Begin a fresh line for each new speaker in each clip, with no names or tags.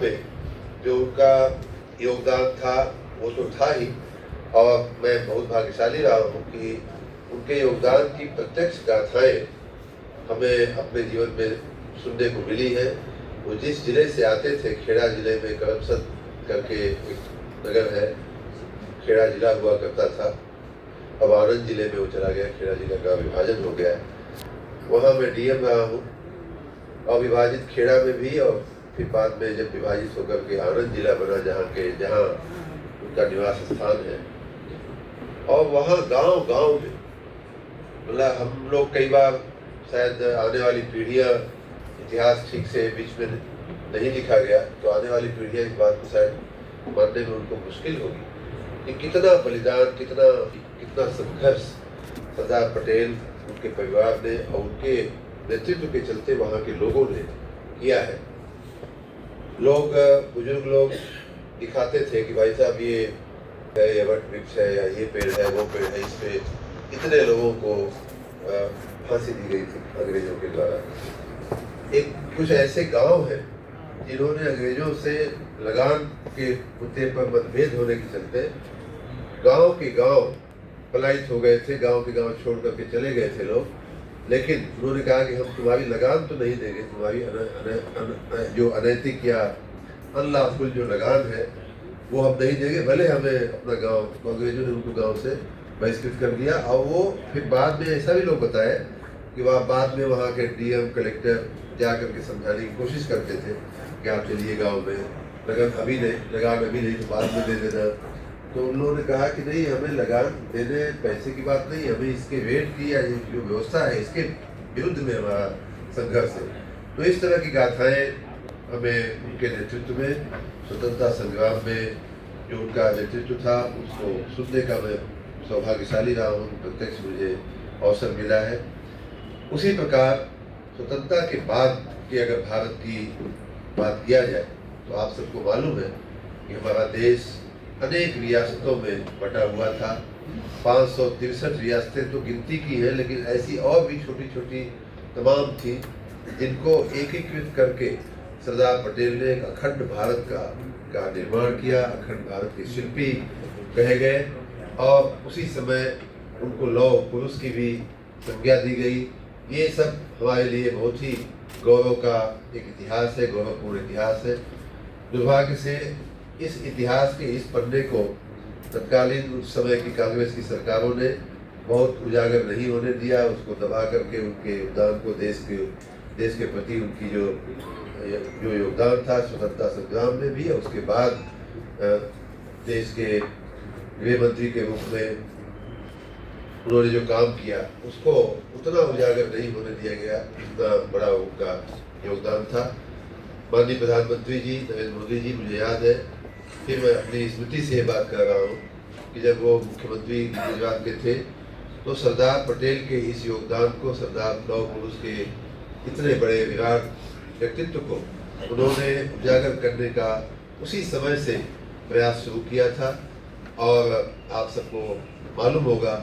में जो उनका योगदान था वो तो था ही, और मैं बहुत भाग्यशाली रहा हूँ कि उनके योगदान की प्रत्यक्ष गाथाएं हमें अपने जीवन में सुनने को मिली है। वो जिस जिले से आते थे, खेड़ा जिले में करमसद करके एक नगर है, खेड़ा जिला हुआ करता था, अब आनंद जिले में वो चला गया, खेड़ा जिले का विभाजन हो गया है। वहाँ मैं डीएम रहा हूँ, अविभाजित खेड़ा में भी, और फिर बाद में जब विभाजित होकर के आनंद जिला बना जहाँ उनका निवास स्थान है। और वहाँ गांव गांव में, मतलब हम लोग कई बार शायद आने वाली पीढ़ियाँ, इतिहास ठीक से बीच में नहीं लिखा गया, तो आने वाली पीढ़ियाँ इस बात को शायद मानने में उनको मुश्किल होगी कि कितना बलिदान, कितना संघर्ष सरदार पटेल, उनके परिवार ने और उनके नेतृत्व के चलते वहाँ के लोगों ने किया है। लोग, बुजुर्ग लोग दिखाते थे कि भाई साहब ये वट वृक्ष है, या ये पेड़ है, वो पेड़ है, इस पे इतने लोगों को फांसी दी गई थी अंग्रेजों के द्वारा। एक कुछ ऐसे गांव हैं जिन्होंने अंग्रेजों से लगान के मुद्दे पर मतभेद होने के चलते गांव के गांव पलायित हो गए थे, गांव के गांव छोड़ करके चले गए थे लोग। लेकिन उन्होंने कहा कि हम तुम्हारी लगान तो नहीं देंगे, तुम्हारी जो अनैतिक या अनलॉफुल जो लगान है वो हम नहीं देंगे, भले हमें अपना गांव। तो अंग्रेजों ने उनको गांव से बहिष्कृत कर दिया। और वो फिर बाद में ऐसा भी लोग बताए कि वह बाद में वहाँ के डीएम, कलेक्टर जा करके समझाने की कोशिश करते थे कि आप चलिए गाँव में, लगान अभी नहीं तो बाद में दे देना। तो उन लोगों ने कहा कि नहीं, हमें लगान देने पैसे की बात नहीं, हमें इसके रेट की या जो व्यवस्था है इसके विरुद्ध में हमारा संघर्ष है। तो इस तरह की गाथाएं हमें उनके नेतृत्व में, स्वतंत्रता संग्राम में जो उनका नेतृत्व था, उसको सुनने का मैं सौभाग्यशाली रहा हूँ, प्रत्यक्ष मुझे अवसर मिला है। उसी प्रकार स्वतंत्रता के बाद की अगर भारत की बात किया जाए तो आप सबको मालूम है कि हमारा देश अनेक रियासतों में बटा हुआ था। 563 रियासतें तो गिनती की है, लेकिन ऐसी और भी छोटी छोटी तमाम थी जिनको एकीकृत करके सरदार पटेल ने एक अखंड भारत का निर्माण किया। अखंड भारत के शिल्पी कहे गए, और उसी समय उनको लौह पुरुष की भी संज्ञा दी गई। ये सब हमारे लिए बहुत ही गौरव का एक इतिहास है, गौरवपूर्ण इतिहास है। दुर्भाग्य से इस इतिहास के इस पन्ने को तत्कालीन उस समय की कांग्रेस की सरकारों ने बहुत उजागर नहीं होने दिया। उसको दबा करके उनके योगदान को, देश के प्रति उनकी जो योगदान था स्वतंत्रता संग्राम में भी, और उसके बाद देश के गृह मंत्री के रूप में उन्होंने जो काम किया उसको उतना उजागर नहीं होने दिया गया जितना बड़ा उनका योगदान था। माननीय प्रधानमंत्री जी नरेंद्र मोदी जी, मुझे याद है, फिर मैं अपनी स्मृति से ये बात कर रहा हूँ कि जब वो मुख्यमंत्री गुजरात के थे तो सरदार पटेल के इस योगदान को, सरदार लौह पुरुष के इतने बड़े विराट व्यक्तित्व को उन्होंने उजागर करने का उसी समय से प्रयास शुरू किया था। और आप सबको मालूम होगा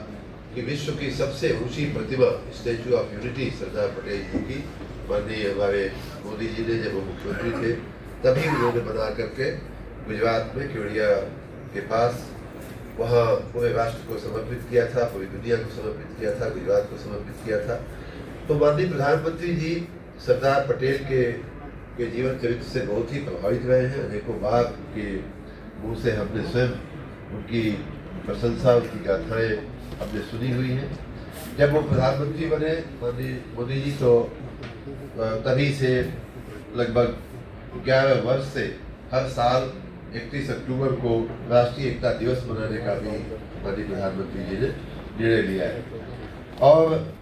कि विश्व की सबसे ऊंची प्रतिमा, statue of unity, Sardar Patel जी की माननीय हमारे मोदी जी ने जब वो मुख्यमंत्री थे तभी उन्होंने बना करके गुजरात में केवड़िया के पास वहाँ पूरे राष्ट्र को समर्पित किया था, पूरी दुनिया को समर्पित किया था, गुजरात को समर्पित किया था। तो माननीय प्रधानमंत्री जी सरदार पटेल के जीवन चरित्र से बहुत ही प्रभावित रहे हैं। अनेकों बार उनके मुँह से हमने स्वयं उनकी प्रशंसा, उनकी गाथाएँ हमने सुनी हुई हैं। जब वो प्रधानमंत्री बने माननीय मोदी जी, तो तभी से लगभग 11 वर्ष से हर साल 31 अक्टूबर को राष्ट्रीय एकता दिवस मनाने का भी माननीय प्रधानमंत्री जी ने निर्णय लिया है। और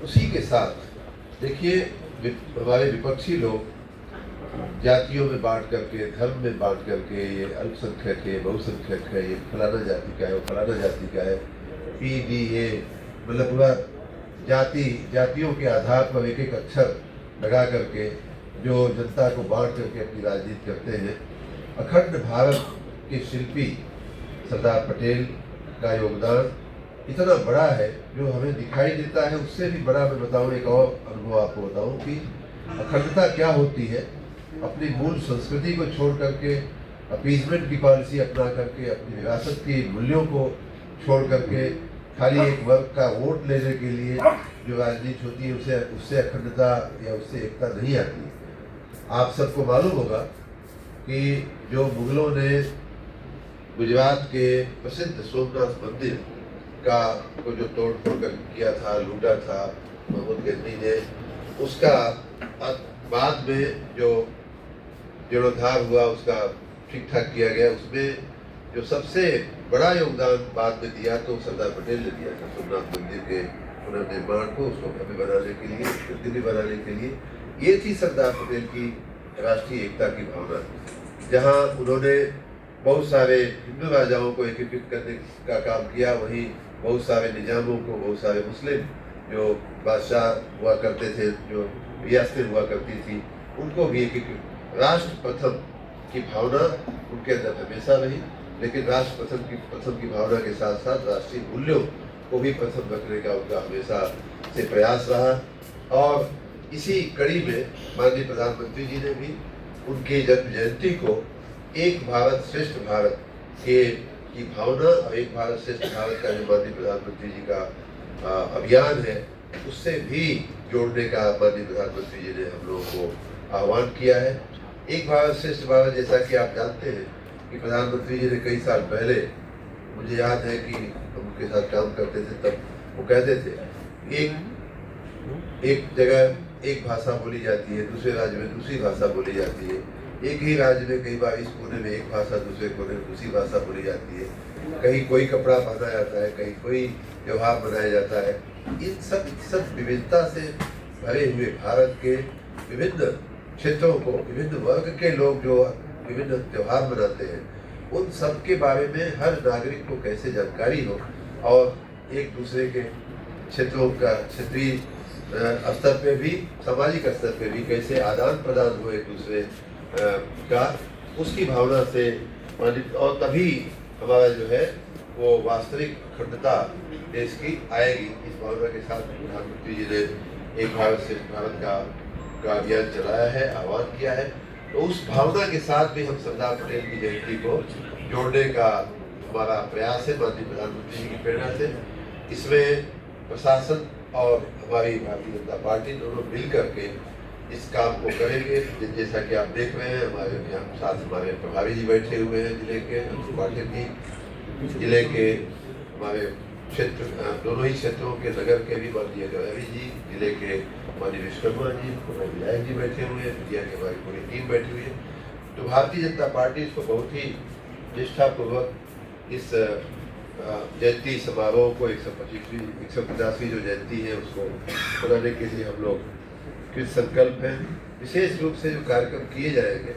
उसी के साथ देखिए, हमारे विपक्षी लोग जातियों में बांट करके, धर्म में बांट करके, ये अल्पसंख्यक है, बहुसंख्यक है, ये फलाना जाति का है, वो फलाना जाति का है, PDA, मतलब पूरा जातियों के आधार पर एक एक अक्षर लगा करके जो जनता को बांट करके अपनी राजनीति करते हैं। अखंड भारत के शिल्पी सरदार पटेल का योगदान इतना बड़ा है जो हमें दिखाई देता है। उससे भी बड़ा मैं बताऊं, एक और अनुभव आपको बताऊं कि अखंडता क्या होती है। अपनी मूल संस्कृति को छोड़ करके अपीजमेंट की पॉलिसी अपना करके अपनी विरासत के मूल्यों को छोड़ करके खाली एक वर्ग का वोट लेने के लिए जो राजनीति होती है उससे अखंडता या उससे एकता नहीं आती। आप सबको मालूम होगा कि जो मुगलों ने गुजरात के प्रसिद्ध सोमनाथ मंदिर का को जो तोड़ फोड़ कर किया था, लूटा था महमूद गजनी ने, उसका बाद में जो जीर्णोद्धार हुआ, उसका ठीक ठाक किया गया। उसमें जो सबसे बड़ा योगदान बाद में दिया तो सरदार पटेल ने दिया था सोमनाथ मंदिर के पुनर्निर्माण को, उसको भव्य बनाने के लिए, दिव्य बनाने के लिए। ये थी सरदार पटेल की राष्ट्रीय एकता की भावना, जहाँ उन्होंने बहुत सारे हिंदू राजाओं को एकीकृत करने का काम किया, वहीं बहुत सारे निजामों को, बहुत सारे मुस्लिम जो बादशाह हुआ करते थे, जो रियासतें हुआ करती थी, उनको भी एकीकृत। राष्ट्र प्रथम की भावना उनके अंदर हमेशा रही, लेकिन राष्ट्र प्रथम की भावना के साथ साथ राष्ट्रीय मूल्यों को भी प्रथम रखने का उनका हमेशा से प्रयास रहा। और इसी कड़ी में माननीय प्रधानमंत्री जी ने भी उनकी जन्म जयंती को एक भारत श्रेष्ठ भारत की भावना और एक भारत श्रेष्ठ भारत का जो माननीय प्रधानमंत्री जी का अभियान है, उससे भी जोड़ने का माननीय प्रधानमंत्री जी ने हम लोगों को आह्वान किया है। एक भारत श्रेष्ठ भारत, जैसा कि आप जानते हैं कि प्रधानमंत्री जी ने कई साल पहले, मुझे याद है कि हम उनके साथ काम करते थे, तब वो कहते थे एक जगह एक भाषा बोली जाती है, दूसरे राज्य में दूसरी भाषा बोली जाती है, एक ही राज्य में कई बार इस कोने में एक भाषा, दूसरे कोने में दूसरी भाषा बोली जाती है, कहीं कोई कपड़ा पहना जाता है, कहीं कोई त्योहार मनाया जाता है। इन सब विविधता से भरे हुए भारत के विभिन्न क्षेत्रों को, विभिन्न वर्ग के लोग जो विभिन्न त्योहार मनाते हैं, उन सब के बारे में हर नागरिक को कैसे जानकारी हो और एक दूसरे के क्षेत्रों का क्षेत्रीय स्तर पे भी, सामाजिक स्तर पे भी कैसे आदान प्रदान हो एक दूसरे का, उसकी भावना से और तभी हमारा जो है वो वास्तविक अखंडता देश की आएगी। इस भावना के साथ प्रधानमंत्री जी ने एक भारत श्रेष्ठ भारत का अभियान चलाया है, आह्वान किया है। तो उस भावना के साथ भी हम सरदार पटेल की जयंती को जोड़ने का हमारा प्रयास है माननीय प्रधानमंत्री जी की प्रेरणा से। इसमें प्रशासन और हमारी भारतीय जनता पार्टी दोनों मिल करके इस काम को करेंगे। जैसा कि आप देख रहे हैं, हमारे यहाँ साथ हमारे प्रभारी जी बैठे हुए हैं जिले के, पार्टी की जिले के हमारे क्षेत्र, दोनों ही क्षेत्रों के नगर के भी माननीय गौरवी जी, जिले के माननीय विश्वकर्मा जी, विधायक जी बैठे हुए हैं, मीडिया की हमारी पूरी टीम बैठी हुई है। तो भारतीय जनता पार्टी इसको बहुत ही निष्ठापूर्वक इस जयंती समारोह को 150वीं जो जयंती है उसको मनाने के लिए हम लोग कृत संकल्प है। विशेष रूप से जो कार्यक्रम किए जाएंगे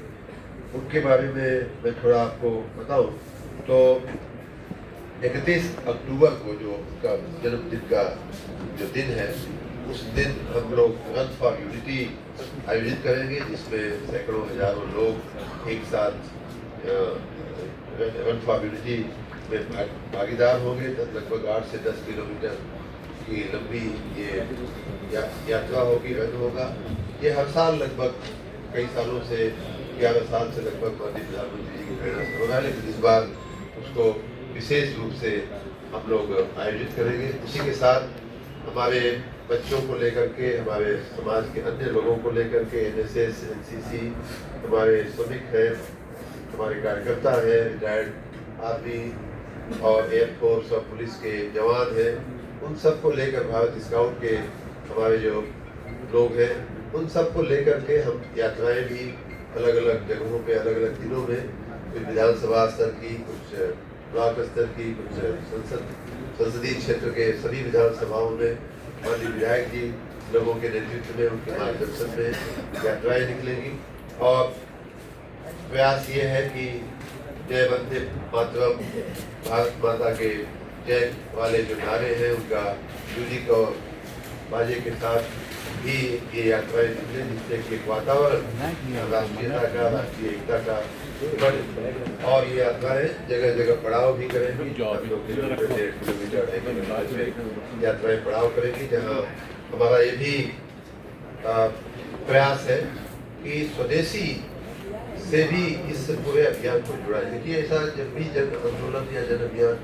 उनके बारे में मैं थोड़ा आपको बताऊं तो 31 अक्टूबर को जो उनका जन्मदिन का जो दिन है, उस दिन हम लोग रन फॉर यूनिटी आयोजित करेंगे, जिसमें सैकड़ों हजारों लोग एक साथ रन फॉर यूनिटी में भागीदार होंगे। लगभग 8 से 10 किलोमीटर की लंबी ये यात्रा होगी, रन होगा। ये हर साल लगभग कई सालों से, 11 साल से लगभग माननीय प्रधानमंत्री जी की प्रेरणा से हो रहा है, लेकिन इस बार उसको विशेष रूप से हम लोग आयोजित करेंगे। उसी के साथ हमारे बच्चों को लेकर के, हमारे समाज के अन्य लोगों को लेकर के, NSS, NCC, हमारे श्रमिक हैं, हमारे कार्यकर्ता हैं, रिटायर्ड आर्मी और एयरफोर्स और पुलिस के जवान हैं, उन सब को लेकर, भारत स्काउट के हमारे जो लोग हैं, उन सब को लेकर के हम यात्राएं भी अलग अलग जगहों पे, अलग अलग दिनों में, कुछ विधानसभा स्तर की, कुछ ब्लॉक स्तर की, कुछ संसदीय क्षेत्र के सभी विधानसभाओं में माननीय विधायक जी लोगों के नेतृत्व में, उनके मार्गदर्शन में यात्राएं निकलेंगी। और प्रयास ये है कि जय वंदे मातरम, भारत माता के जय वाले जो नारे हैं उनका म्यूजिक और बाजे के साथ भी ये यात्राएं निकले, जिससे कि एक वातावरण राष्ट्रीयता का, राष्ट्रीय एकता का बने। और ये यात्राएं जगह जगह पड़ाव भी करेंगी, 1.5 किलोमीटर में यात्राएं पड़ाव करेंगी, जहाँ हमारा ये भी प्रयास है कि स्वदेशी से भी इस पूरे अभियान को जुड़ा है। देखिए, ऐसा जब भी जन आंदोलन या जन अभियान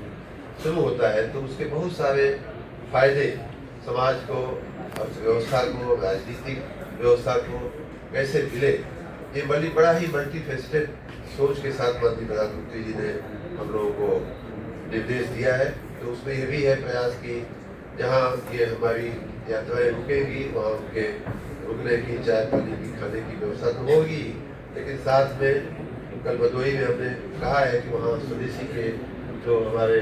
शुरू होता है तो उसके बहुत सारे फायदे समाज को, अर्थव्यवस्था को, राजनीतिक व्यवस्था को कैसे मिले, ये बड़ा ही मल्टीफेस्टेड सोच के साथ माननीय प्रधानमंत्री जी ने हम लोगों को निर्देश दिया है। तो उसमें ये भी है प्रयास कि जहाँ ये हमारी यात्राएं रुकेंगी वहाँ उनके रुकने की, चाय पानी की, खाने की व्यवस्था तो होगी, लेकिन साथ में कल भदोही में हमने कहा है कि वहाँ स्वदेशी के जो हमारे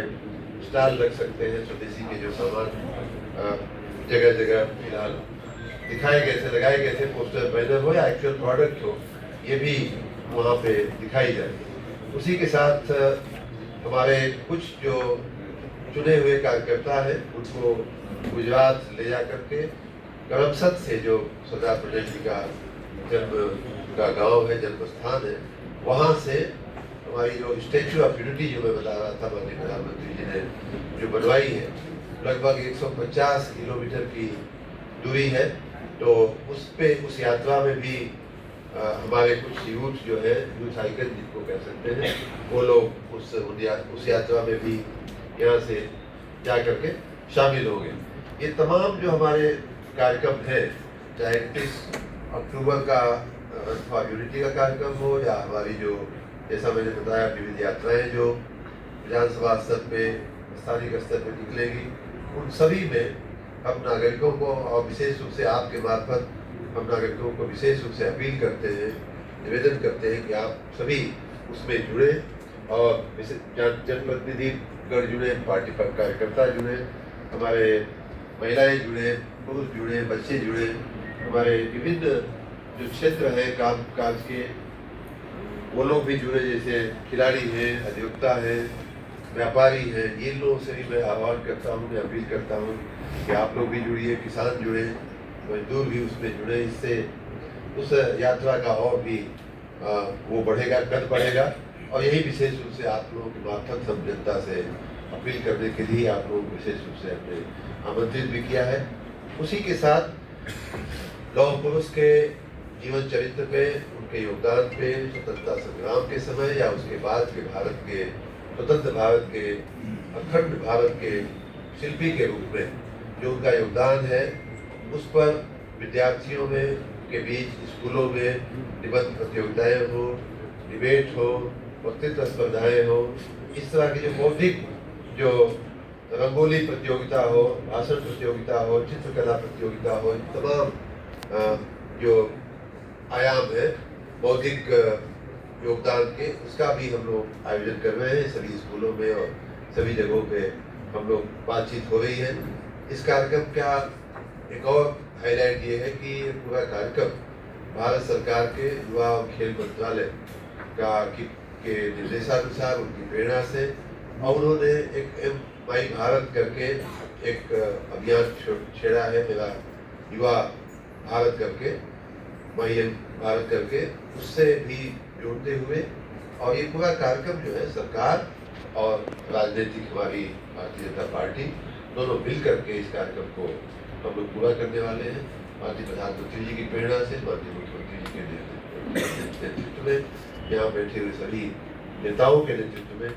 स्टॉल लग सकते हैं, स्वदेशी के जो सामान जगह जगह फिलहाल दिखाए गए थे, लगाए गए थे, पोस्टर बैनर हो या एक्चुअल प्रोडक्ट हो, ये भी वहाँ पे दिखाई जाए। उसी के साथ हमारे कुछ जो चुने हुए कार्यकर्ता हैं उनको गुजरात ले जा करके करमसद से, जो सरदार पटेल जी का जन्म का गांव है, जन्म स्थान है, वहाँ से हमारी जो स्टैचू ऑफ यूनिटी जो मैं बता रहा था माननीय प्रधानमंत्री जी ने जो बनवाई है, लगभग 150 किलोमीटर की दूरी है। तो उस यात्रा में भी हमारे कुछ यूथ जो है, यूथ आइकन जिनको कह सकते हैं, वो लोग उस यात्रा में भी यहाँ से जा करके शामिल हो गए। ये तमाम जो हमारे कार्यक्रम हैं, चाहे 31 अक्टूबर का रन फॉर यूनिटी का कार्यक्रम हो या हमारी जो, जैसा मैंने बताया, विविध यात्राएं जो विधानसभा स्तर पे, स्थानीय स्तर पे निकलेगी, उन सभी में हम नागरिकों को, और विशेष रूप से आपके मार्फत हम नागरिकों को विशेष रूप से अपील करते हैं, निवेदन करते हैं कि आप सभी उसमें जुड़े और जनप्रतिनिधि गण जुड़े, पार्टी पर कार्यकर्ता जुड़े, हमारे महिलाएं जुड़े, पुरुष जुड़े, बच्चे जुड़े, हमारे विभिन्न जो क्षेत्र है काम काज के, वो लोग भी जुड़े, जैसे खिलाड़ी हैं, अधिवक्ता हैं, व्यापारी हैं। ये लोगों से भी मैं आह्वान करता हूँ, मैं अपील करता हूँ कि आप लोग भी जुड़िए, किसान जुड़े, मजदूर भी उसमें जुड़े। इससे उस यात्रा का और भी वो बढ़ेगा, कद बढ़ेगा। और यही विशेष रूप से आप लोगों की मार्फत हम जनता से अपील करने के लिए आप लोगों को विशेष रूप से हमने आमंत्रित भी किया है। उसी के साथ लौह पुरुष के जीवन चरित्र पे, उनके योगदान पे, स्वतंत्रता संग्राम के समय या उसके बाद के भारत के, स्वतंत्र भारत के, अखंड भारत के शिल्पी के रूप में जो उनका योगदान है, उस पर विद्यार्थियों में के बीच, स्कूलों में निबंध प्रतियोगिताएं हो, डिबेट हो, वक्तृत्व स्पर्धाएं हो, इस तरह की जो बौद्धिक, जो रंगोली प्रतियोगिता हो, भाषण प्रतियोगिता हो, चित्रकला प्रतियोगिता हो, तमाम जो आयाम है बौद्धिक योगदान के, उसका भी हम लोग आयोजन कर रहे हैं सभी स्कूलों में और सभी जगहों पे हम लोग बातचीत हो रही है। इस कार्यक्रम का एक और हाईलाइट ये है कि पूरा कार्यक्रम भारत सरकार के युवा और खेल मंत्रालय के निर्देशानुसार, उनकी प्रेरणा से, और उन्होंने एक माई भारत करके एक अभियान छेड़ा है, मेरा युवा भारत करके, माई भारत करके, उससे भी जोड़ते हुए। और ये पूरा कार्यक्रम जो है सरकार और राजनीतिक हमारी भारतीय जनता पार्टी दोनों मिल करके इस कार्यक्रम को हम लोग पूरा करने वाले हैं। माननीय प्रधानमंत्री जी की प्रेरणा से, माननीय मुख्यमंत्री जी के नेतृत्व में, यहाँ बैठे हुए सभी नेताओं के नेतृत्व में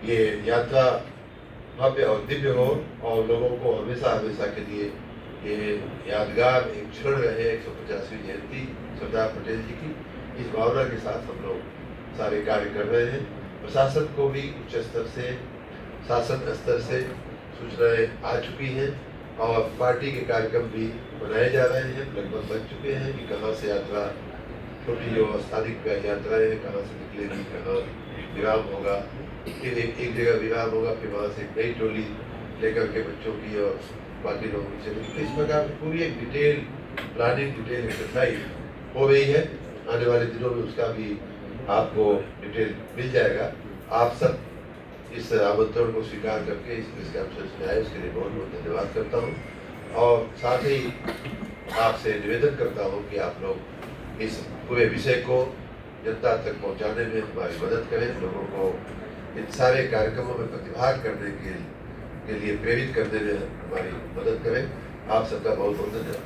ये यात्रा भव्य और दिव्य हो और लोगों को हमेशा हमेशा के लिए ये यादगार एक क्षण रहे। 150वीं जयंती सरदार पटेल जी की, इस भावना के साथ हम लोग सारे कार्य कर रहे हैं। प्रशासन को भी उच्च स्तर से, शासन स्तर से सूचनाएं आ चुकी हैं और पार्टी के कार्यक्रम भी बनाए जा रहे हैं, लगभग बन चुके हैं कि कहाँ से यात्रा, छोटी जो स्थानिक यात्राएं हैं, कहाँ से निकलेगी, कहाँ विराम होगा, फिर एक जगह विराम होगा, फिर वहाँ से एक नई टोली लेकर के बच्चों की और बाकी लोगों की चलेगी। तो इस प्रकार की पूरी एक डिटेल प्लानिंग, डिटेल एक्सरसाइज हो रही है। आने वाले दिनों में उसका भी आपको डिटेल मिल जाएगा। आप सब इस आमंत्रण को स्वीकार करके इस प्रेस कॉन्फ्रेंस में आए, उसके लिए बहुत बहुत धन्यवाद करता हूँ। और साथ ही आपसे निवेदन करता हूँ कि आप लोग इस पूरे विषय को जनता तक पहुँचाने में हमारी मदद करें, लोगों को इन सारे कार्यक्रमों में प्रतिभाग करने के लिए प्रेरित करने में हमारी मदद करें। आप सबका बहुत बहुत धन्यवाद।